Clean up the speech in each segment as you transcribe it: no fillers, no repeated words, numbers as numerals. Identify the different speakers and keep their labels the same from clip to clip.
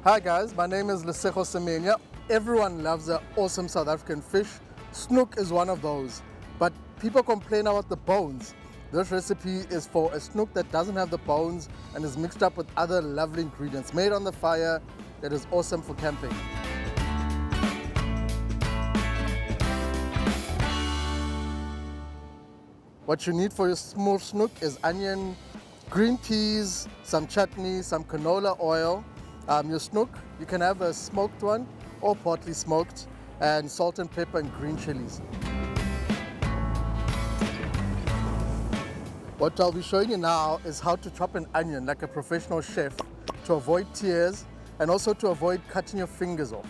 Speaker 1: Hi guys, my name is Lesego Semenya. Everyone loves an awesome South African fish. Snoek is one of those, but people complain about the bones. This recipe is for a snoek that doesn't have the bones and is mixed up with other lovely ingredients made on the fire. It is awesome for camping. What you need for your smoorsnoek is onion, green peas, some chutney, some canola oil. Your snoek, you can have a smoked one or partly smoked, and salt and pepper and green chilies. What I'll be showing you now is how to chop an onion like a professional chef to avoid tears and also to avoid cutting your fingers off.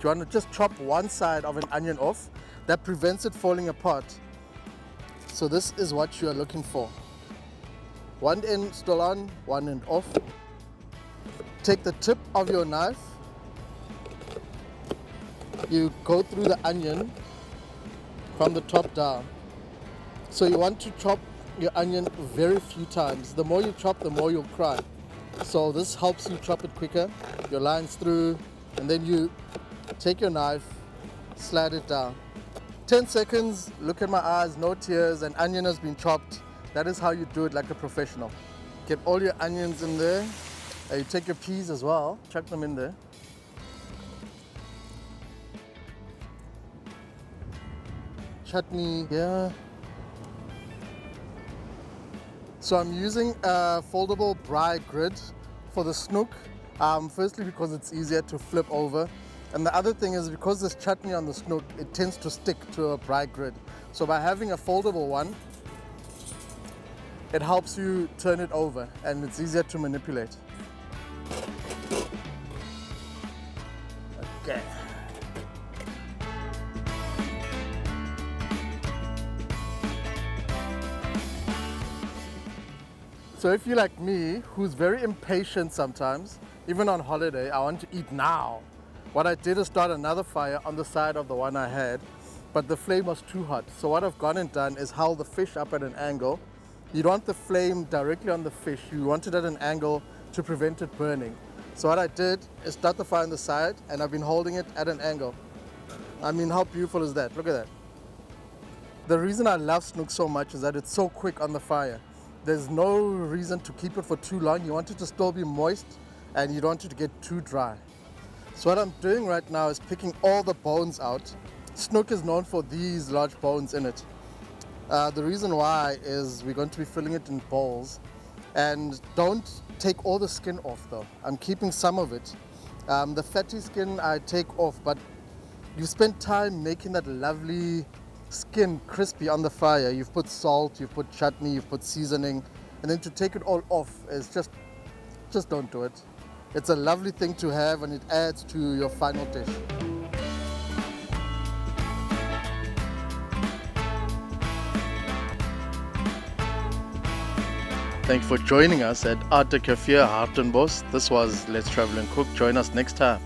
Speaker 1: You want to just chop one side of an onion off. That prevents it falling apart. So this is what you are looking for. One end still on, one end off. Take the tip of your knife. You go through the onion from the top down. So you want to chop your onion very few times. The more you chop, the more you'll cry. So this helps you chop it quicker. Your lines through, and then you take your knife, slide it down. 10 seconds, look at my eyes, no tears, and onion has been chopped. That is how you do it like a professional. Get all your onions in there. You take your peas as well, chuck them in there. Chutney here. So I'm using a foldable braai grid for the snoek. Firstly because it's easier to flip over. And the other thing is because there's chutney on the snoek, it tends to stick to a braai grid. So by having a foldable one, it helps you turn it over and it's easier to manipulate. Okay. So if you're like me, who's very impatient sometimes, even on holiday, I want to eat now. What I did is start another fire on the side of the one I had, but the flame was too hot. So what I've gone and done is held the fish up at an angle. You don't want the flame directly on the fish, you want it at an angle to prevent it burning. So what I did is start the fire on the side and I've been holding it at an angle. I mean, how beautiful is that? Look at that. The reason I love snoek so much is that it's so quick on the fire. There's no reason to keep it for too long. You want it to still be moist and you don't want it to get too dry. So what I'm doing right now is picking all the bones out. Snoek is known for these large bones in it. The reason why is we're going to be filling it in bowls. And don't take all the skin off though. I'm keeping some of it. The fatty skin I take off, but you spend time making that lovely skin crispy on the fire. You've put salt, you've put chutney, you've put seasoning, and then to take it all off is just don't do it. It's a lovely thing to have and it adds to your final dish. Thank you for joining us at ATKV Hartenbos. This was Let's Travel and Cook. Join us next time.